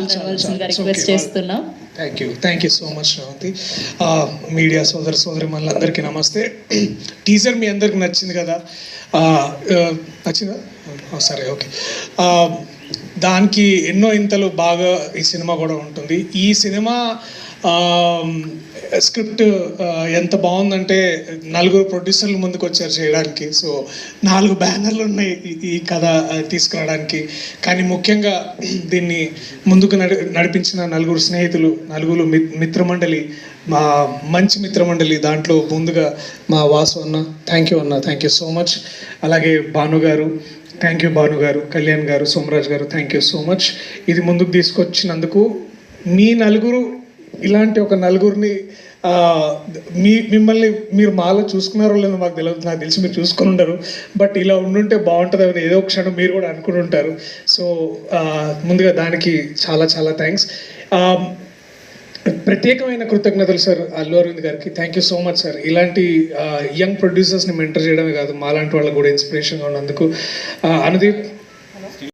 Request చేస్తున్నాం. Thank you so much Sravanthi. Media సోదరి మనందరికీ నమస్తే. టీజర్ మీ అందరికి నచ్చింది కదా? నచ్చిందా? సరే, ఓకే. దానికి ఎన్నో ఇంతలు బాగా ఈ సినిమా కూడా ఉంటుంది. ఈ సినిమా స్క్రిప్ట్ ఎంత బాగుందంటే 4 ప్రొడ్యూసర్లు ముందుకు వచ్చారు చేయడానికి. సో 4 బ్యానర్లు ఉన్నాయి ఈ కథ తీసుకురావడానికి. కానీ ముఖ్యంగా దీన్ని ముందుకు నడిపించిన 4 స్నేహితులు, 4 మిత్రమండలి, మా మంచి మిత్రమండలి. దాంట్లో ముందుగా మా వాసు అన్న, థ్యాంక్ యూ సో మచ్. అలాగే భాను గారు, థ్యాంక్ యూ భాను గారు. కళ్యాణ్ గారు, సోమరాజ్ గారు, థ్యాంక్ యూ సో మచ్. ఇది ముందుకు తీసుకొచ్చినందుకు. మీ 4 ఇలాంటి ఒక 4ని మిమ్మల్ని మీరు మాలో చూసుకున్నారో లేదో మాకు తెలియదు. నాకు తెలిసి మీరు చూసుకుని ఉండరు. బట్ ఇలా ఉండుంటే బాగుంటుంది అని ఏదో ఒక క్షణం మీరు కూడా అనుకుని ఉంటారు. సో ముందుగా దానికి చాలా చాలా థ్యాంక్స్. ప్రత్యేకమైన కృతజ్ఞతలు సార్ అల్లు అరవింద్ గారికి. Thank you so much sir. ఇలాంటి యంగ్ ప్రొడ్యూసర్స్ని మెంటర్ చేయడమే కాదు, మాలాంటి వాళ్ళకు కూడా ఇన్స్పిరేషన్గా ఉన్నందుకు. అనుదీప్,